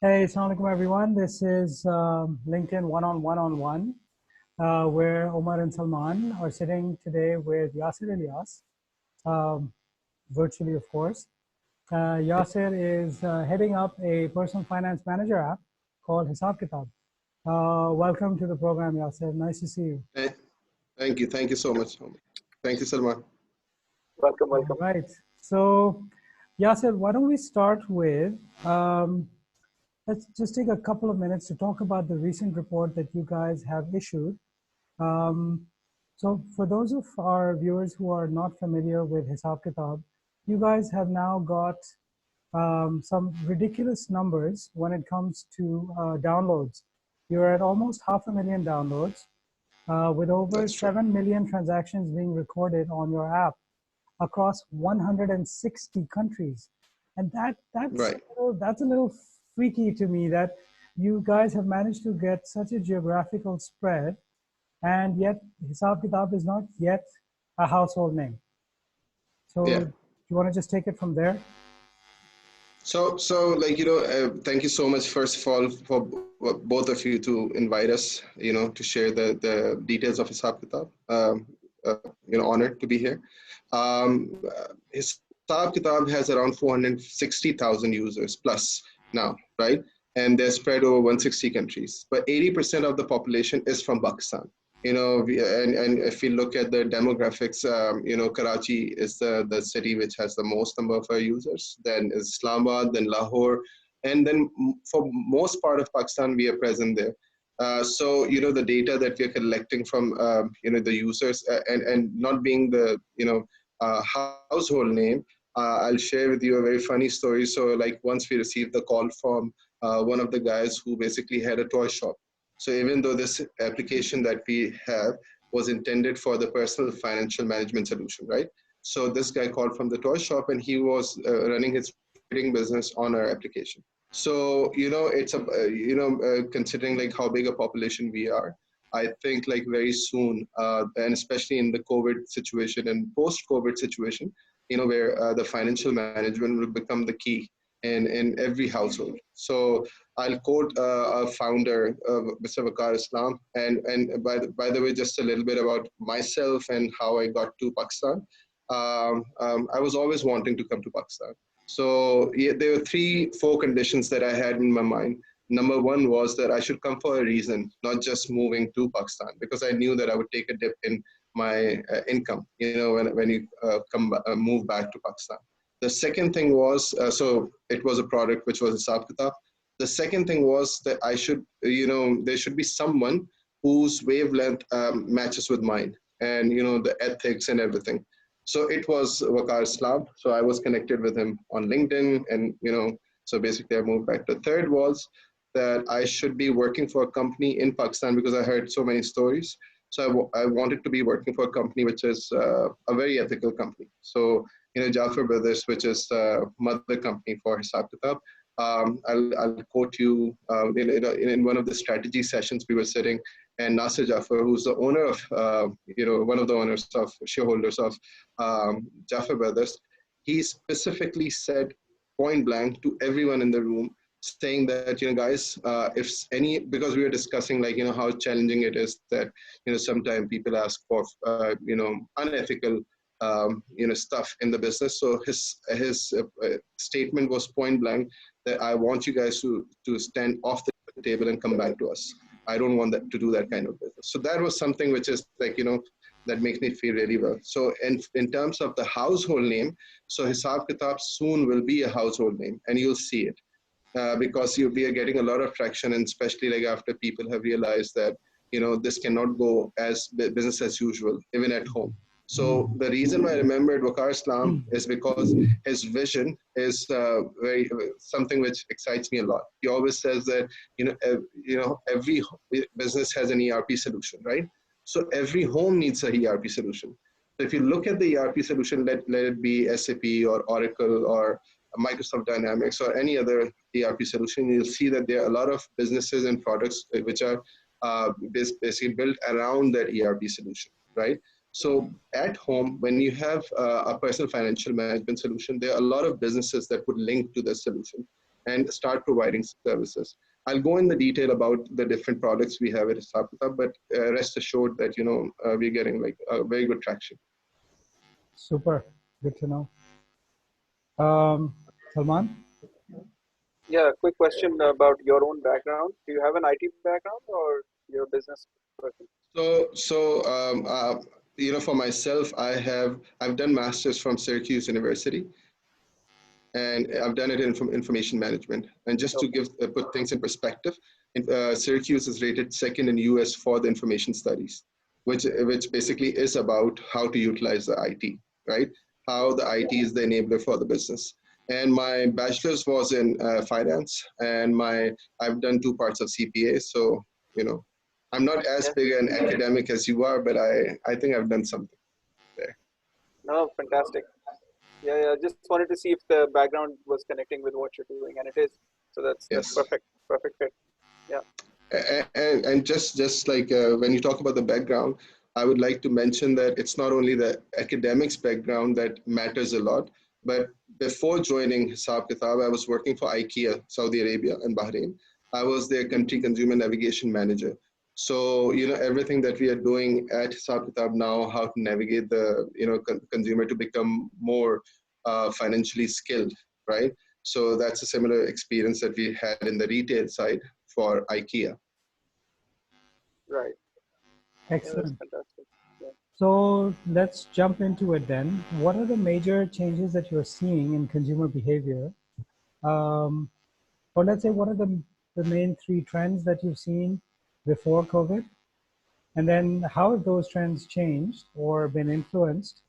Hey, assalamu alaikum everyone. This is LinkedIn one-on-one, where Omar and Salman are sitting today with Yasir and Ilyas, um, virtually, of course. Yasir is heading up a personal finance manager app called Hysab Kytab. Welcome to the program, Yasir. Nice to see you. Thank you. Thank you so much. Thank you, Salman. Welcome, All welcome. right. So, Yasir, why don't we start with let's just take a couple of minutes to talk about the recent report that you guys have issued. So for those of our viewers who are not familiar with Hysab Kytab, you guys have now got some ridiculous numbers when it comes to downloads. You're at almost 500,000 downloads with over 7 million transactions being recorded on your app across 160 countries. And that's a little freaky to me that you guys have managed to get such a geographical spread, and yet Hysab Kytab is not yet a household name. So do you want to just take it from there? So thank you so much, first of all, for both of you to invite us, to share the details of Hysab Kytab. Honored to be here. Hysab Kytab has around 460,000 users plus now, right? And they're spread over 160 countries. But 80% of the population is from Pakistan. And if we look at the demographics, Karachi is the city which has the most number of users. Then is Islamabad, then Lahore, and then for most part of Pakistan, we are present there. So the data that we are collecting from the users and not being the household name, I'll share with you a very funny story. So like once we received the call from one of the guys who basically had a toy shop. So even though this application that we have was intended for the personal financial management solution, right? So this guy called from the toy shop and he was running his trading business on our application. So, it's considering like how big a population we are, I think like very soon, and especially in the COVID situation and post-COVID situation, where the financial management will become the key in every household. So I'll quote a founder, Mr. Waqar Islam, and by the way, just a little bit about myself and how I got to Pakistan. I was always wanting to come to Pakistan. So there were 3-4 conditions that I had in my mind. Number one was that I should come for a reason, not just moving to Pakistan, because I knew that I would take a dip in my income, when you move back to Pakistan. The second thing was, so it was a product which was Hysab Kytab. The second thing was that I should, there should be someone whose wavelength matches with mine and, the ethics and everything. So it was Waqar Islam. So I was connected with him on LinkedIn and, so basically I moved back. The third was that I should be working for a company in Pakistan because I heard so many stories. So I wanted to be working for a company which is a very ethical company. So, Jaffer Brothers, which is the mother company for Hysab Kytab. I'll quote you in one of the strategy sessions we were sitting, and Nasir Jaffer, who's the owner of, one of the owners of shareholders of Jaffer Brothers, he specifically said point blank to everyone in the room, saying that, guys, if any, because we were discussing like, how challenging it is that, sometimes people ask for, unethical, stuff in the business. So his statement was point blank that I want you guys to stand off the table and come back to us. I don't want that to do that kind of business. So that was something which is like, that makes me feel really well. So in terms of the household name, so Hysab Kytab soon will be a household name and you'll see it. Because we are getting a lot of traction, and especially like after people have realized that, this cannot go as business as usual, even at home. So the reason why I remembered Waqar Islam is because his vision is very something which excites me a lot. He always says that, every business has an ERP solution, right? So every home needs a ERP solution. So if you look at the ERP solution, let it be SAP or Oracle or Microsoft Dynamics or any other ERP solution, you'll see that there are a lot of businesses and products which are basically built around that ERP solution, right? So at home, when you have a personal financial management solution, there are a lot of businesses that would link to the solution. and start providing services. I'll go in the detail about the different products we have at Hysab Kytab, but rest assured that we're getting like a very good traction. Super, good to know. Salman? Yeah, quick question about your own background. Do you have an IT background or you're a business person? For myself, I've done masters from Syracuse University, and I've done it in information management. And just to put things in perspective, Syracuse is rated second in US for the information studies, which basically is about how to utilize the IT, right? How the IT is the enabler for the business. And my bachelor's was in finance, and I've done 2 parts of CPA. So I'm not as big an academic as you are, but I think I've done something there. No, fantastic. Yeah. Just wanted to see if the background was connecting with what you're doing, and it is. So that's perfect fit. Yeah. And just like when you talk about the background, I would like to mention that it's not only the academics background that matters a lot, but before joining Hysab Kytab, I was working for IKEA, Saudi Arabia and Bahrain. I was their country consumer navigation manager. So, everything that we are doing at Hysab Kytab now, how to navigate the, consumer to become more financially skilled, right? So that's a similar experience that we had in the retail side for IKEA. Right. Excellent. Yeah, fantastic. Yeah. So let's jump into it then. What are the major changes that you're seeing in consumer behavior? Or let's say, what are the main 3 trends that you've seen before COVID? And then how have those trends changed or been influenced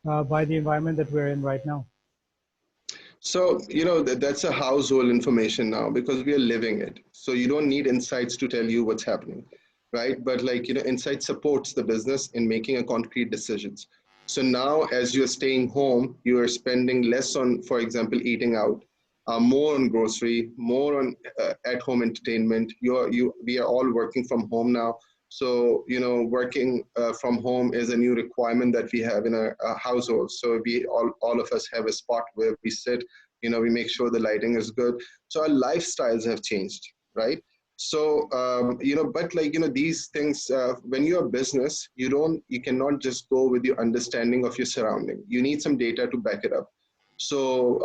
by the environment that we're in right now? So, that's a household information now because we are living it. So you don't need insights to tell you what's happening, right? But insight supports the business in making a concrete decisions. So now as you're staying home, you are spending less on, for example, eating out, more on grocery, more on at-home entertainment. We are all working from home now. So, working from home is a new requirement that we have in our household. So we all of us have a spot where we sit, we make sure the lighting is good. So our lifestyles have changed, right? So, these things, when you're a business, you cannot just go with your understanding of your surrounding. You need some data to back it up. So,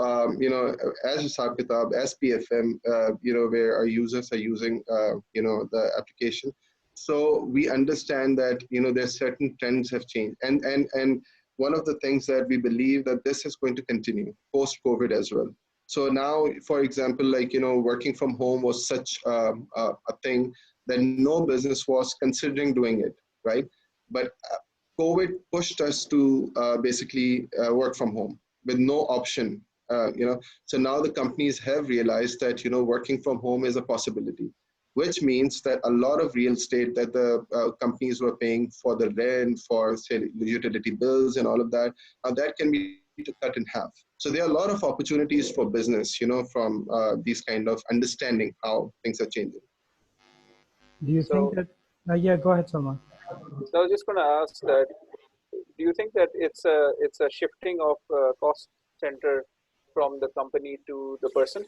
as Hysab Kytab, as PFM, where our users are using, the application. So we understand that, there's certain trends have changed. And one of the things that we believe that this is going to continue post-COVID as well. So now, for example, working from home was such a thing that no business was considering doing it, right? But COVID pushed us to basically work from home with no option, So now the companies have realized that, working from home is a possibility, which means that a lot of real estate that the companies were paying for the rent, for say utility bills and all of that, that can be cut in half. So there are a lot of opportunities for business, from these kind of understanding how things are changing. Do you think that, yeah, go ahead, Salman. So I was just going to ask that, do you think that it's a shifting of cost center from the company to the person?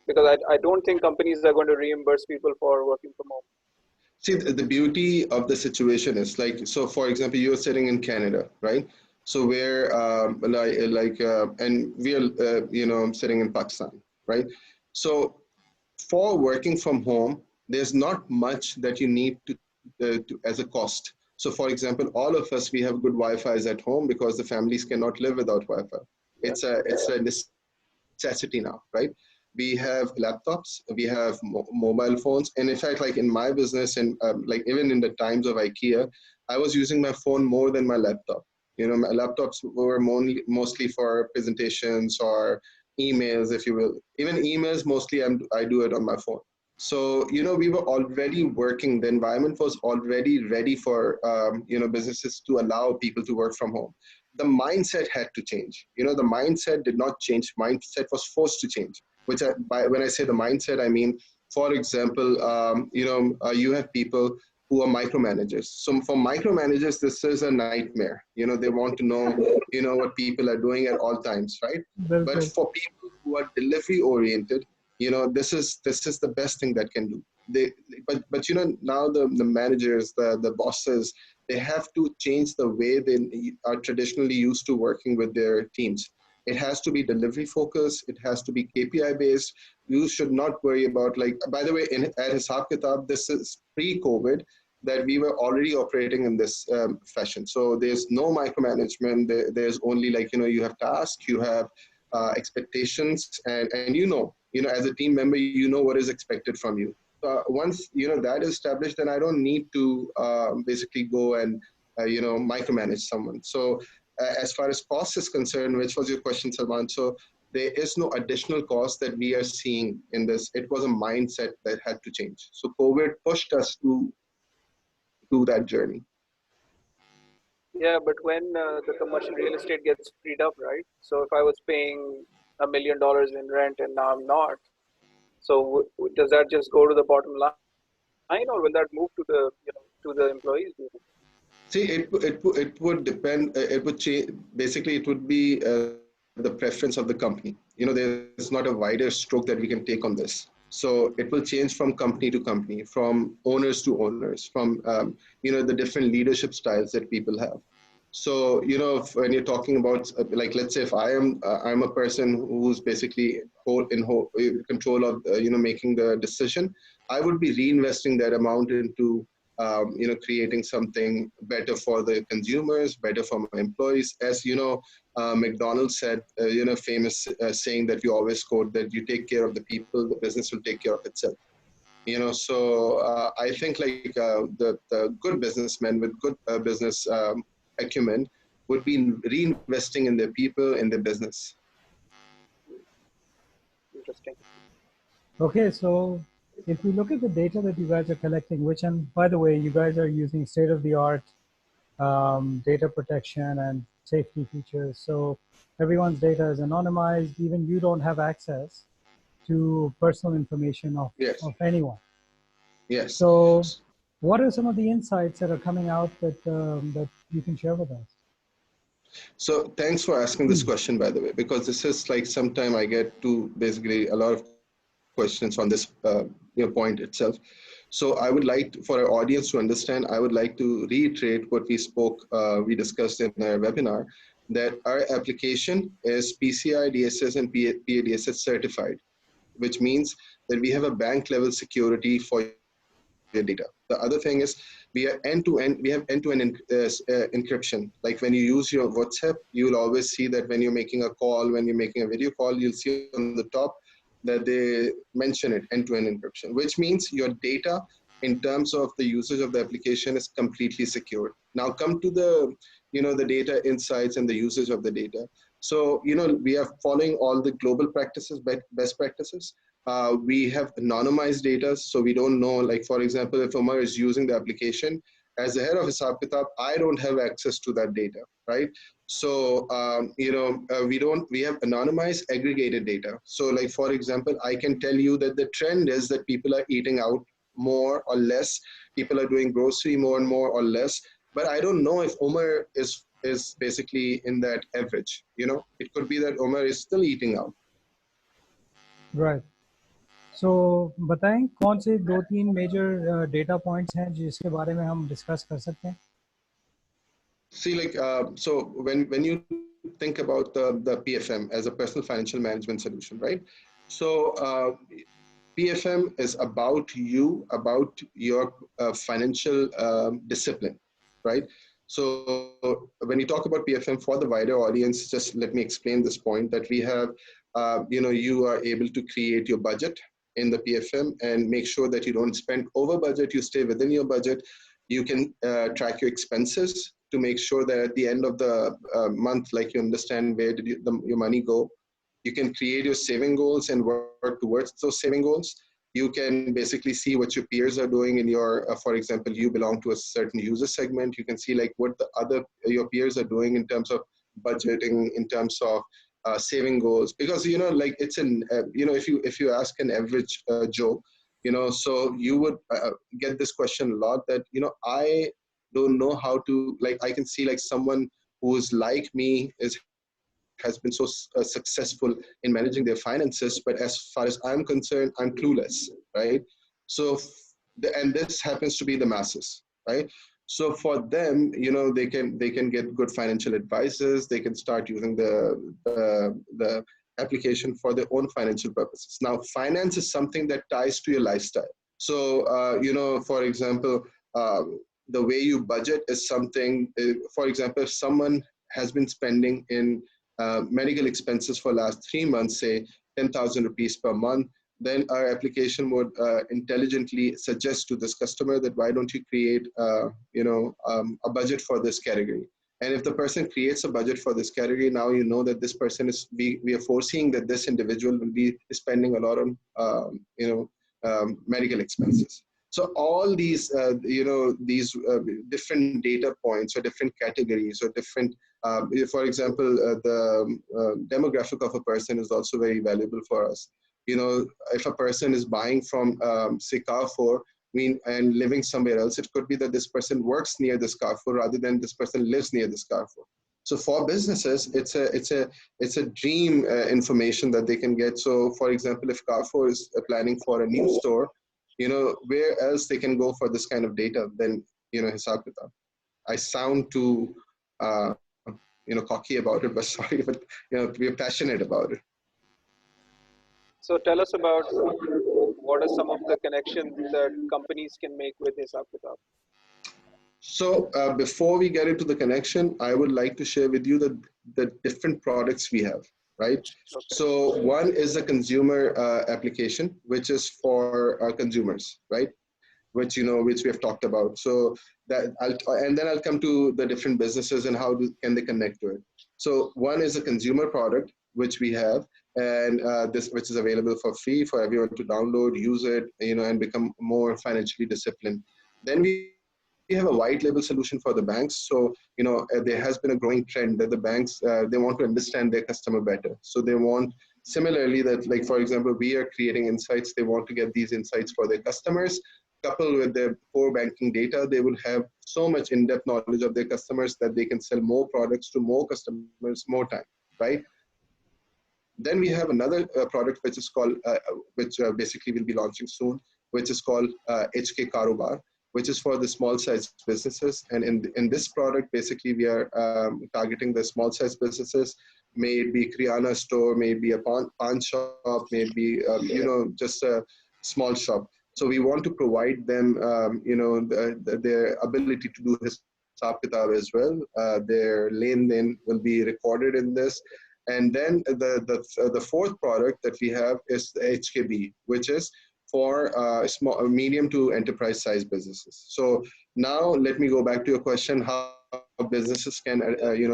Because I don't think companies are going to reimburse people for working from home. See, the beauty of the situation is so for example, you're sitting in Canada, right? So we're and we're, sitting in Pakistan, right? So for working from home, there's not much that you need to as a cost. So for example, all of us, we have good Wi-Fi's at home because the families cannot live without Wi-Fi. Yeah. It's a necessity now, right? We have laptops, we have mobile phones, and in fact, like in my business and even in the times of IKEA, I was using my phone more than my laptop. My laptops were mostly for presentations or emails, if you will. Even emails, mostly I do it on my phone. So, we were already working, the environment was already ready for, businesses to allow people to work from home. The mindset had to change. The mindset did not change. Mindset was forced to change, when I say the mindset, I mean, for example, you have people who are micromanagers. So for micromanagers, this is a nightmare. They want to know, what people are doing at all times, right? But for people who are delivery oriented, this is the best thing that can do. But now the managers, the bosses, they have to change the way they are traditionally used to working with their teams. It has to be delivery focused. It has to be KPI based. You should not worry about, like, by the way, at Hysab Kytab, this is pre-COVID, that we were already operating in this fashion. So there's no micromanagement. There's only, like, you have tasks, you have expectations, and as a team member, you know what is expected from you. Once that is established, then I don't need to basically go and micromanage someone. So as far as cost is concerned, which was your question, Salman, so there is no additional cost that we are seeing in this. It was a mindset that had to change. So COVID pushed us to do that journey. Yeah, but when the commercial real estate gets freed up, right? So if I was paying $1 million in rent and now I'm not, so does that just go to the bottom line, or will that move to the to the employees? See, it would depend. It would change. Basically, it would be the preference of the company. There's not a wider stroke that we can take on this. So it will change from company to company, from owners to owners, from the different leadership styles that people have. So when you're talking about like, let's say if I'm a person who's basically in control of making the decision, I would be reinvesting that amount into creating something better for the consumers, better for my employees. As McDonald's said, famous saying that we always quote, that you take care of the people, the business will take care of itself. So I think, like, the good businessmen with good business acumen would be reinvesting in their people, in their business. Interesting. Okay, so if we look at the data that you guys are collecting, which, and by the way, you guys are using state-of-the-art data protection and safety features. So everyone's data is anonymized. Even you don't have access to personal information of anyone. Yes. So what are some of the insights that are coming out that that you can share with us? So thanks for asking this question, by the way, because this is like, sometime I get to basically a lot of questions on this point itself. So I would like for our audience to understand, I would like to reiterate what we discussed in our webinar, that our application is PCI DSS and PADSS certified, which means that we have a bank level security for your data. The other thing is, we have end-to-end encryption. Like when you use your WhatsApp, you will always see that when you're making a call, when you're making a video call, you'll see on the top that they mention it, end-to-end encryption, which means your data in terms of the usage of the application is completely secured. Now come to the data insights and the usage of the data. So, we are following all the global practices, best practices. We have anonymized data, so we don't know, like, for example, if Umar is using the application, as the head of Hysab Kytab, I don't have access to that data, right? So, we have anonymized aggregated data. So, like, for example, I can tell you that the trend is that people are eating out more or less, people are doing grocery more and more or less, but I don't know if Umar is basically in that average. It could be that Umar is still eating out. Right. So बताएं कौन से 2-3 major data points हैं जिसके बारे में हम discuss कर सकते हैं? See, like, so when you think about the PFM as a personal financial management solution, right? So PFM is about you, about your financial discipline, right? So when you talk about PFM for the wider audience, just let me explain this point, that we have, you are able to create your budget in the PFM and make sure that you don't spend over budget, you stay within your budget. You can track your expenses to make sure that at the end of the month, like, you understand where did your money go. You can create your saving goals and work towards those saving goals. You can basically see what your peers are doing in your, for example, you belong to a certain user segment. You can see, like, what your peers are doing in terms of budgeting, in terms of saving goals. Because, like, it's if you ask an average Joe, so you would get this question a lot, that, I don't know how to, like, I can see, like, someone who is like me is having has been so successful in managing their finances, but as far as I'm concerned, I'm clueless, right? So, and this happens to be the masses, right? So for them, they can get good financial advisors. They can start using the application for their own financial purposes. Now, finance is something that ties to your lifestyle. So, for example, the way you budget is something. For example, if someone has been spending in medical expenses for last 3 months, say 10,000 rupees per month, then our application would intelligently suggest to this customer that why don't you create, a budget for this category. And if the person creates a budget for this category, now you know that this person we are foreseeing that this individual will be spending a lot on, medical expenses. So all these, these different data points or different categories or different, for example, the demographic of a person is also very valuable for us. If a person is buying from, say, Carrefour, and living somewhere else, it could be that this person works near this Carrefour rather than this person lives near this Carrefour. So for businesses, it's a dream information that they can get. So, for example, if Carrefour is planning for a new store, where else they can go for this kind of data than Hysab Kytab. I sound too cocky about it, but sorry, but we're passionate about it. So tell us about what are some of the connections that companies can make with Hysab Kytab. So before we get into the connection, I would like to share with you the different products we have, right? Okay. So one is a consumer application, which is for consumers, right? Which we have talked about. So and then I'll come to the different businesses and how can they connect to it. So one is a consumer product, which we have, and which is available for free for everyone to download, use it, and become more financially disciplined. Then we have a white label solution for the banks. So, there has been a growing trend that the banks, they want to understand their customer better. So they want, similarly, that, like, for example, we are creating insights. They want to get these insights for their customers. Coupled with their core banking data, they will have so much in-depth knowledge of their customers that they can sell more products to more customers more time, right? Then we have another product which is called, which basically will be launching soon, which is called HK Karobar, which is for the small size businesses. And in this product, basically we are targeting the small size businesses, may it be kiryana store, may it be a pawn shop, may it be, just a small shop. So we want to provide them, their ability to do Hysab Kytab as well. Their lane will be recorded in this. And then the fourth product that we have is the HKB, which is for small, medium to enterprise size businesses. So now let me go back to your question, how businesses can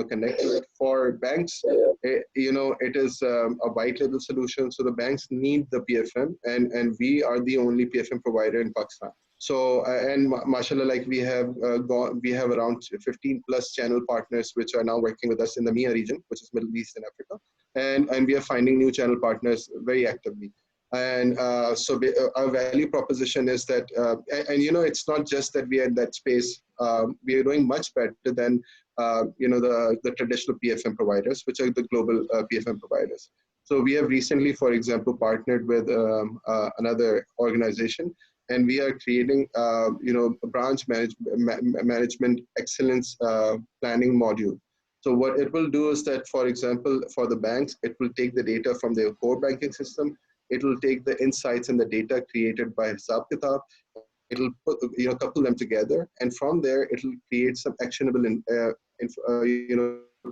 connect to it. For banks, it is a white label solution. So the banks need the PFM, and we are the only PFM provider in Pakistan. So and mashallah, like we have around 15 plus channel partners which are now working with us in the MEA region, which is Middle East and Africa, and we are finding new channel partners very actively. And so our value proposition is that, it's not just that we are in that space. We are doing much better than the traditional PFM providers, which are the global PFM providers. So we have recently, for example, partnered with another organization, and we are creating a branch management excellence planning module. So what it will do is that, for example, for the banks, it will take the data from their core banking system. It will take the insights and the data created by Hysab Kytab. It will put, couple them together, and from there, it will create some actionable,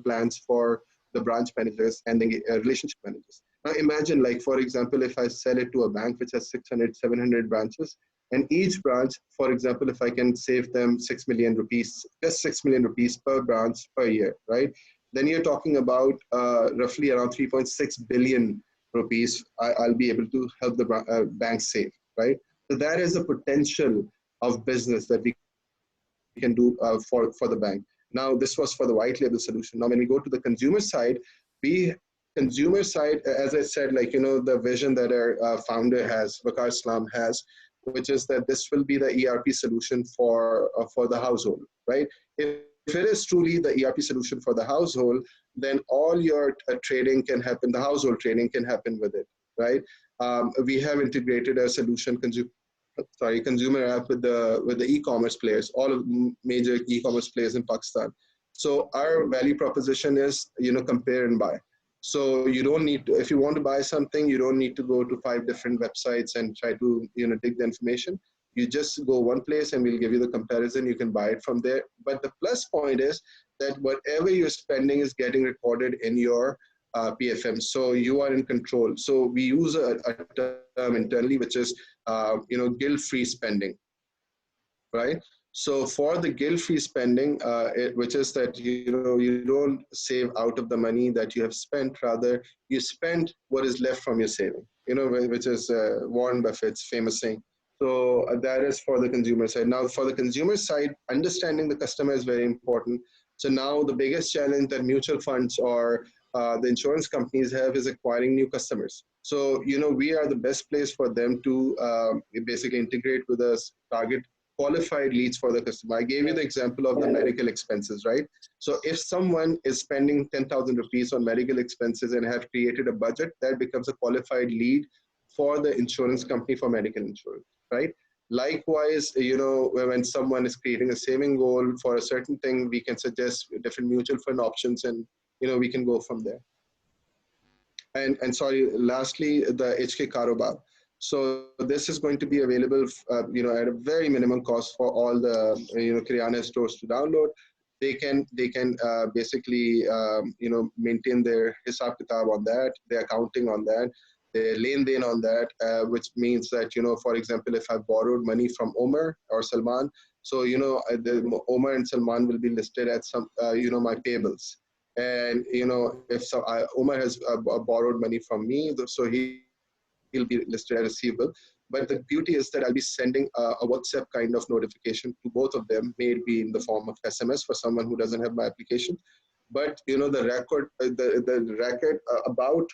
plans for the branch managers and the relationship managers. Now, imagine, like, for example, if I sell it to a bank which has 600, 700 branches, and each branch, for example, if I can save them 6 million rupees, just 6 million rupees per branch per year, right? Then you're talking about roughly around 3.6 billion rupees I'll be able to help the bank save, right? So that is a potential of business that we can do for the bank. Now, this was for the white label solution. Now, when we go to the consumer side, as I said, the vision that our founder has, Waqar Islam has, which is that this will be the ERP solution for the household, right? If if it is truly the ERP solution for the household, then all your trading can happen, the household trading can happen with it, right? We have integrated a solution, consumer app with the e-commerce players, all of major e-commerce players in Pakistan. So our value proposition is, compare and buy. So you don't need to, if you want to buy something, you don't need to go to 5 different websites and try to, dig the information. You just go one place and we'll give you the comparison. You can buy it from there. But the plus point is that whatever you're spending is getting recorded in your PFM. So you are in control. So we use a term internally, which is, guilt-free spending, right? So for the guilt-free spending, which is that, you don't save out of the money that you have spent, rather you spend what is left from your saving, which is Warren Buffett's famous saying. So that is for the consumer side. Now for the consumer side, understanding the customer is very important. So now the biggest challenge that mutual funds or the insurance companies have is acquiring new customers. So, we are the best place for them to basically integrate with us, target qualified leads for the customer. I gave you the example of the medical expenses, right? So if someone is spending 10,000 rupees on medical expenses and have created a budget, that becomes a qualified lead for the insurance company for medical insurance, right? Likewise, when someone is creating a saving goal for a certain thing, we can suggest different mutual fund options and, we can go from there. And sorry, lastly, the HK Karobar. So this is going to be available, at a very minimum cost for all the, kiryana stores to download. They can basically, maintain their Hysab Kytab on that, their accounting on that, their len-den on that, which means that, for example, if I borrowed money from Omar or Salman, so, the Omar and Salman will be listed as some, my payables. And, if Omar has borrowed money from me, so he'll be listed as receivable. But the beauty is that I'll be sending a WhatsApp kind of notification to both of them, maybe in the form of SMS for someone who doesn't have my application. But the record, the record about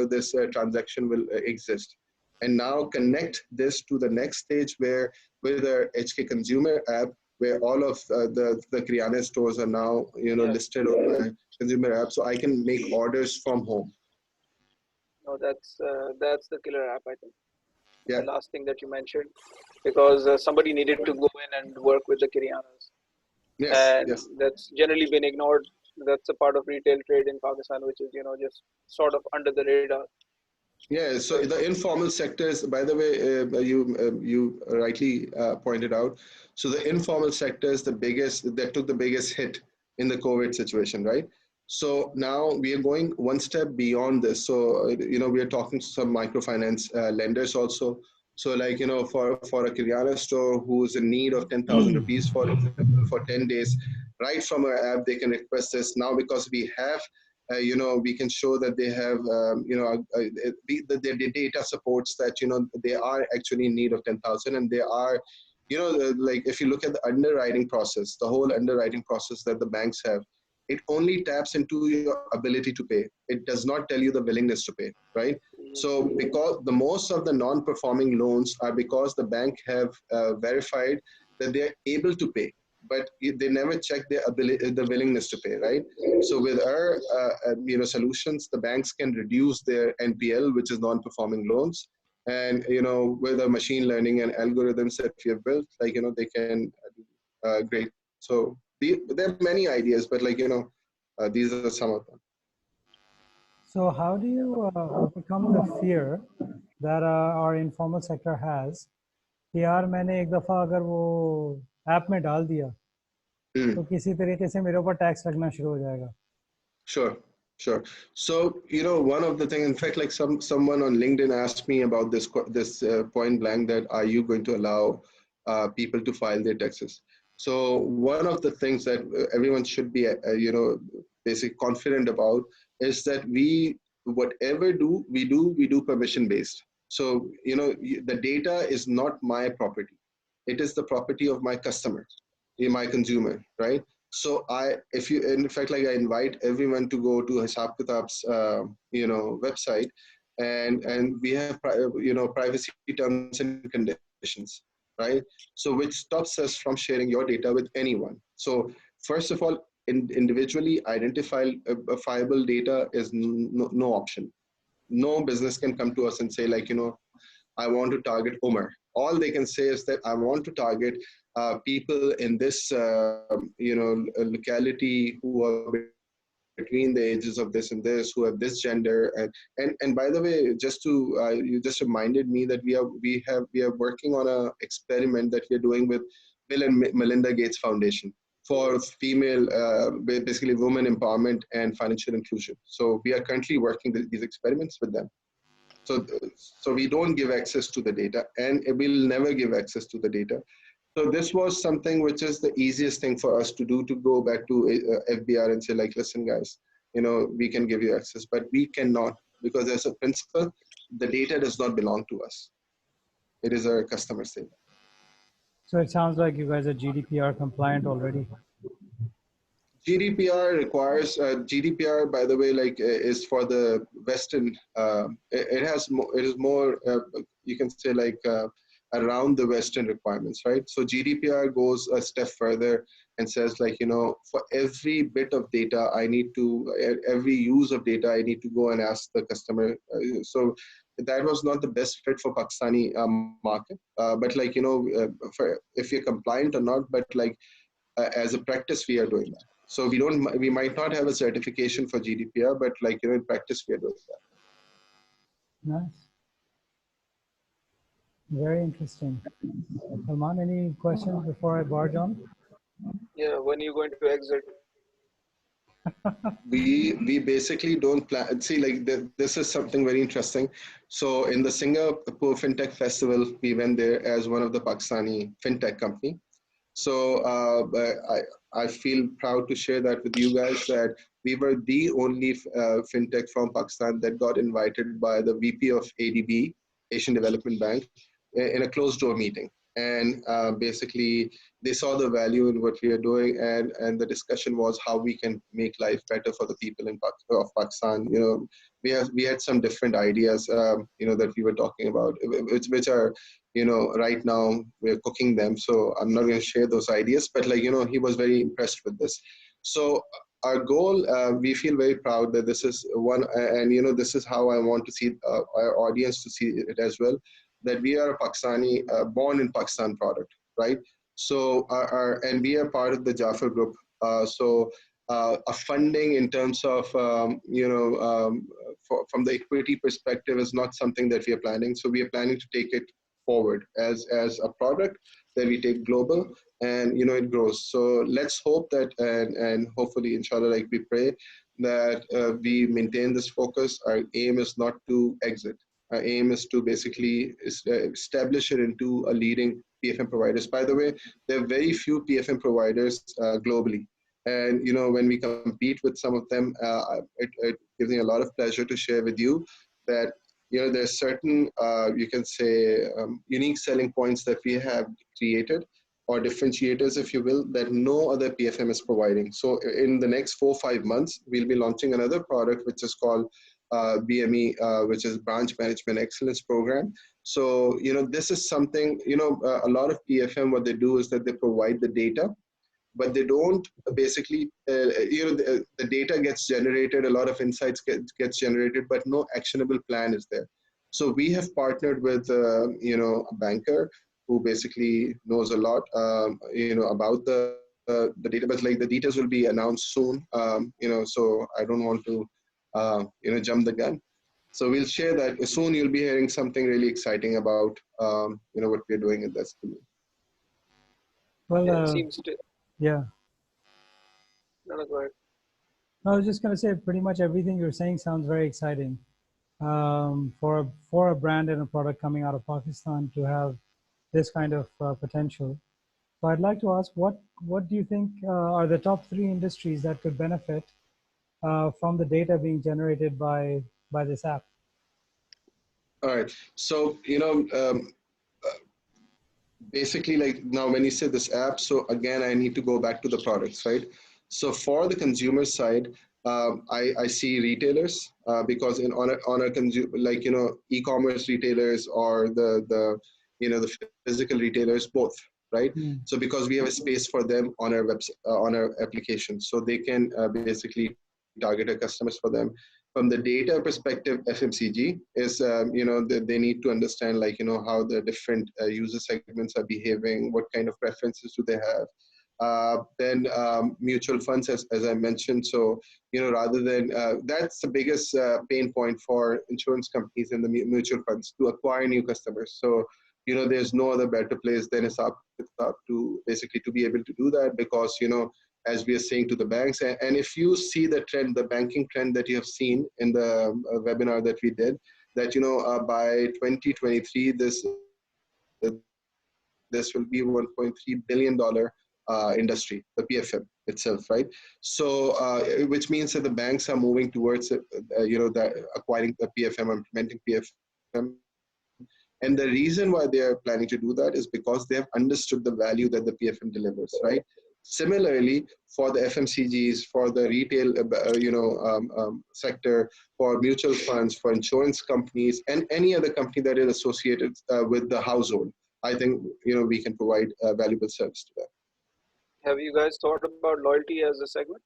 this transaction will exist. And now connect this to the next stage where with our HK consumer app, where all of the kiryana stores are now listed on my consumer app, so I can make orders from home. No, that's the killer app, I think. Yeah. The last thing that you mentioned, because somebody needed to go in and work with the kiryanas. Yes, and yes. That's generally been ignored. That's a part of retail trade in Pakistan, which is just sort of under the radar. Yeah, so the informal sectors, by the way, you rightly pointed out. So the informal sector is that took the biggest hit in the COVID situation, right? So now we are going one step beyond this. So, we are talking to some microfinance lenders also. So like, for a kiryana store who's in need of 10,000 rupees, for example, for 10 days, right from our app, they can request this. Now, because we have we can show that they have, the data supports that, they are actually in need of 10,000 and they are, like if you look at the underwriting process, the whole underwriting process that the banks have, it only taps into your ability to pay. It does not tell you the willingness to pay, right? So because the most of the non-performing loans are because the bank have verified that they are able to pay, but they never check their ability, the willingness to pay, right? So with our solutions, the banks can reduce their NPL, which is non-performing loans, and with the machine learning and algorithms that we have built, like they can great. So there are many ideas, but these are some of them. So how do you overcome the fear that our informal sector has कि यार मैंने एक दफ़ा अगर वो app में डाल दिया तो किसी तरीके से मेरे ऊपर टैक्स लगना शुरू हो जाएगा? Sure. So, one of the things, in fact, like someone on LinkedIn asked me about this point blank, that are you going to allow people to file their taxes? So one of the things that everyone should be, basically confident about is that whatever we do permission based. So, the data is not my property. It is the property of my customer, my consumer, right? So in fact, like I invite everyone to go to Hysab Kytab's, website, and we have, privacy terms and conditions, right? So which stops us from sharing your data with anyone. So first of all, individually identifiable data is no option. No business can come to us and say like, I want to target Umar. All they can say is that I want to target people in this, locality who are between the ages of this and this, who have this gender. And by the way, you just reminded me that we are working on a experiment that we are doing with Bill and Melinda Gates Foundation for female, basically women empowerment and financial inclusion. So we are currently working these experiments with them. So we don't give access to the data, and we'll never give access to the data. So this was something which is the easiest thing for us to do, to go back to FBR and say like, listen guys, we can give you access, but we cannot, because as a principle, the data does not belong to us. It is our customer's data. So it sounds like you guys are GDPR compliant already. GDPR requires GDPR, by the way, is for the Western. It is more you can say like around the Western requirements, right? So GDPR goes a step further and says like, for every bit of data, every use of data, I need to go and ask the customer. So that was not the best fit for Pakistani market, but like for if you're compliant or not, but like as a practice, we are doing that. So we might not have a certification for GDPR, but like, in practice, we are doing that. Nice. Very interesting. Salman, any questions before I barge on? Yeah, when are you going to exit? We basically don't plan. See, like this is something very interesting. So in the Singapore FinTech Festival, we went there as one of the Pakistani FinTech company. So I feel proud to share that with you guys, that we were the only FinTech from Pakistan that got invited by the VP of ADB, Asian Development Bank, in a closed door meeting. And basically, they saw the value in what we are doing, and the discussion was how we can make life better for the people of Pakistan. We had some different ideas, that we were talking about, which are, right now we're cooking them. So I'm not going to share those ideas, but like, he was very impressed with this. So our goal, we feel very proud that this is one, and this is how I want to see our audience to see it as well, that we are a Pakistani, born in Pakistan product, right? So and we are part of the Jaffer Group. So a funding in terms of, from the equity perspective is not something that we are planning. So we are planning to take it forward as a product that we take global, and it grows. So let's hope that, and hopefully, inshallah, like we pray that we maintain this focus. Our aim is not to exit. Our aim is to basically establish it into a leading PFM providers. By the way, there are very few PFM providers globally. And, when we compete with some of them, it gives me a lot of pleasure to share with you that, there's certain, you can say, unique selling points that we have created, or differentiators, if you will, that no other PFM is providing. So in the next 4 or 5 months, we'll be launching another product, which is called BME, which is Branch Management Excellence Program. So, this is something, a lot of PFM, what they do is that they provide the data, but they don't basically, the data gets generated, a lot of insights gets generated, but no actionable plan is there. So we have partnered with, a banker who basically knows a lot, about the data, but like the details will be announced soon, so I don't want to, jump the gun. So we'll share that soon. You'll be hearing something really exciting about, what we're doing in this community. Well, It seems to. yeah. No, go ahead. I was just going to say, pretty much everything you're saying sounds very exciting. For a brand and a product coming out of Pakistan to have this kind of potential. So I'd like to ask, what do you think are the top 3 industries that could benefit from the data being generated by this app? All right. So, basically, like now when you say this app, so again, I need to go back to the products, right? So for the consumer side, I see retailers because on a consumer, like, e-commerce retailers or the physical retailers, both. right? Hmm. So because we have a space for them on our website, on our application, so they can basically target our customers for them. From the data perspective, FMCG is, they need to understand, like, how the different user segments are behaving, what kind of preferences do they have. Then mutual funds, as I mentioned. So, rather than, that's the biggest pain point for insurance companies and the mutual funds to acquire new customers. So, there's no other better place than Hysab Kytab to basically to be able to do that, because, as we are saying to the banks, and if you see the trend, the banking trend that you have seen in the webinar that we did, that, by 2023, this will be $1.3 billion industry, the PFM itself, right? So, which means that the banks are moving towards, acquiring the PFM, implementing PFM. And the reason why they are planning to do that is because they have understood the value that the PFM delivers, right? Similarly, for the FMCGs, for the retail, sector, for mutual funds, for insurance companies, and any other company that is associated with the household, I think, we can provide valuable service to them. Have you guys thought about loyalty as a segment?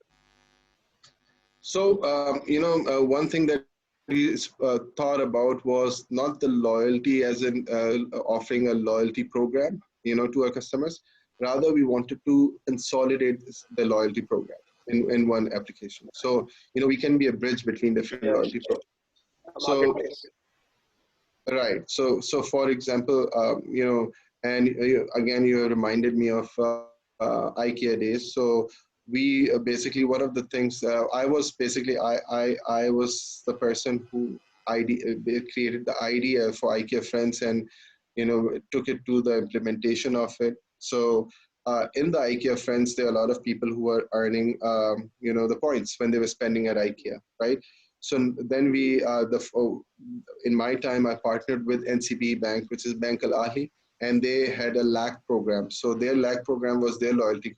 So, one thing that we thought about was not the loyalty as in offering a loyalty program, to our customers. Rather, we wanted to consolidate the loyalty program in one application. So, we can be a bridge between different Yeah, loyalty programs. a So, marketplace. right. So for example, and again, you reminded me of IKEA days. So we basically, one of the things, I was basically, I was the person who created the idea for IKEA Friends, and, took it to the implementation of it. So in the IKEA Friends, there are a lot of people who are earning, the points when they were spending at IKEA, right? So then in my time, I partnered with NCB Bank, which is Bank Al Ahli, and they had a lakh program. So their lakh program was their loyalty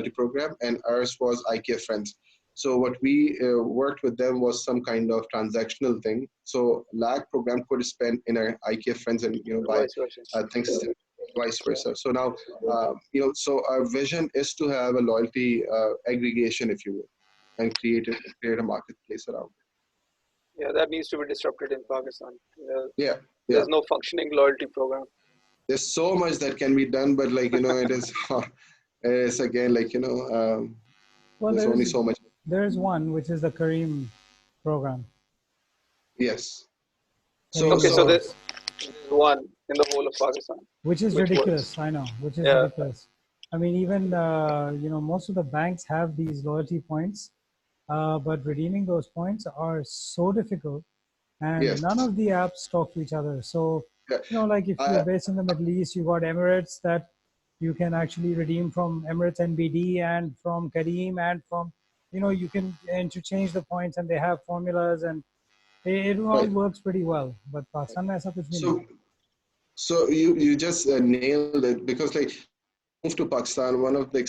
program, and ours was IKEA Friends. So what we worked with them was some kind of transactional thing. So lakh program could spend in our IKEA Friends and, buy Vice versa. things, vice versa. So now, so our vision is to have a loyalty aggregation, if you will, and create a marketplace around it. Yeah, that needs to be disrupted in Pakistan. Yeah, yeah. There's no functioning loyalty program. There's so much that can be done, but, like, it is, it's again, like, Well, there's only so much. there's one which is the Kareem program. Yes. So, Kareem Okay, so rewards, there's one in the whole of Pakistan, which is which ridiculous. works. I know, which is Yeah, ridiculous. I mean, even most of the banks have these loyalty points, but redeeming those points are so difficult, and none yes. of the apps talk to each other. So, Yeah. like if you're I, based in the Middle East, you got Emirates that you can actually redeem from Emirates NBD and from Kareem and from, you can interchange the points and they have formulas and it all right. works pretty well. But Pakistan में ऐसा कुछ भी नहीं So, you just nailed it, because, like, when I moved to Pakistan, one of the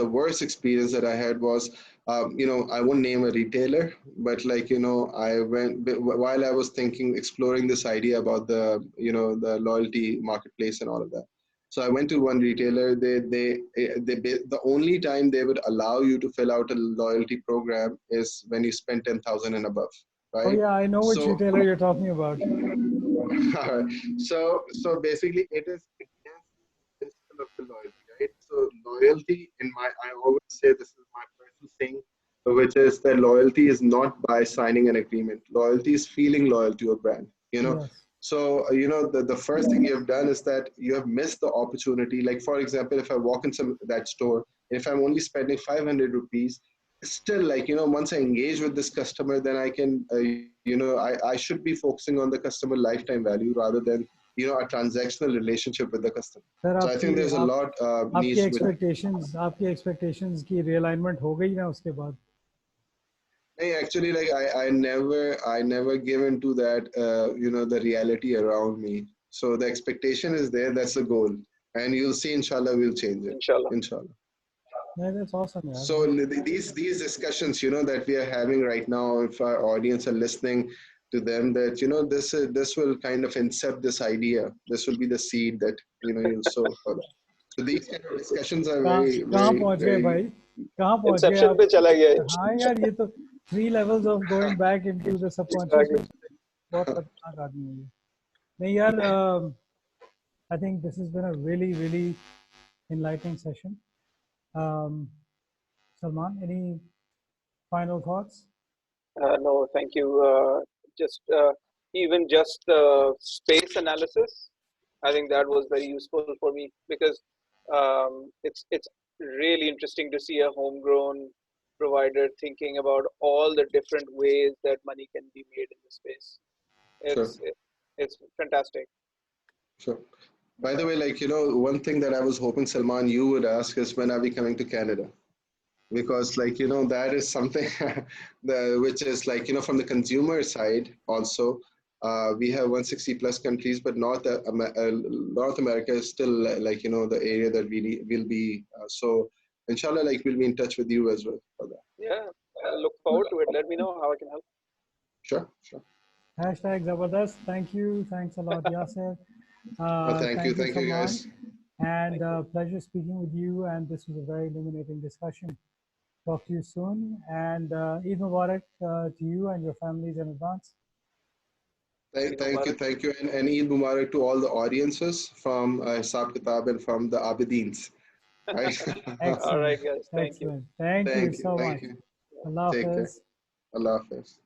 the worst experience that I had was, I won't name a retailer, but, like, while I was exploring this idea about the loyalty marketplace and all of that. So I went to one retailer. The only time they would allow you to fill out a loyalty program is when you spend 10,000 and above, Oh right? yeah, I know which So retailer you're talking about. so basically, it is against the principle of the loyalty, right? So loyalty, I always say this is my personal thing, which is that loyalty is not by signing an agreement. Loyalty is feeling loyal to a brand, Yes. So, the first thing you have done is that you have missed the opportunity. Like, for example, if I walk in that store, if I'm only spending 500 rupees, still, like, once I engage with this customer, then I can, I should be focusing on the customer lifetime value rather than, a transactional relationship with the customer. Sir So I think there's a lot आपकी needs with. expectations की realignment हो गई ना उसके बाद? Hey, actually, like, I never give into that, the reality around me. So the expectation is there. That's the goal, and you'll see. Inshallah, we'll change it. inshallah. Inshallah. Yeah, that's awesome, यार. So these discussions, that we are having right now, if our audience are listening to them, that, this will kind of incept this idea. This will be the seed that, you'll sow for that. So these kind of discussions are कहाँ very, कहाँ very, पहुँच गए very. भाई कहाँ पहुँच गए Inception आप पे चला गया. हाँ यार ये तो 3 levels of going back into the subconscious Exactly. बहुत खतरनाक आदमी है ये नहीं यार I think this has been a really really enlightening session Salman any final thoughts No, thank you. Just even just space analysis, I think that was very useful for me because it's really interesting to see a homegrown provider thinking about all the different ways that money can be made in the space. Sure. It's fantastic. Sure. By the way, like, one thing that I was hoping, Salman, you would ask is when are we coming to Canada? Because, like, that is something which is like, from the consumer side also, we have 160 plus countries, but North America is still like, the area that will be. So, inshallah, like, we'll be in touch with you as well for that. Yeah, I look forward to it. Let me know how I can help. Sure, sure. Hashtag Zabardast. Thank you. Thanks a lot, Yasir. Thank you. Thank you, Thank you, Salman. guys. And pleasure speaking with you. And this was a very illuminating discussion. Talk to you soon. And Eid Mubarak to you and your families in advance. Eid Mubarak. Thank you. And Eid Mubarak to all the audiences from Hysab Kytab and from the Abedins. Right? All Excellent. right, guys. Thank you. Excellent. Thank you so Thank much. you. Allah Take care. Hafiz. Allah Hafiz.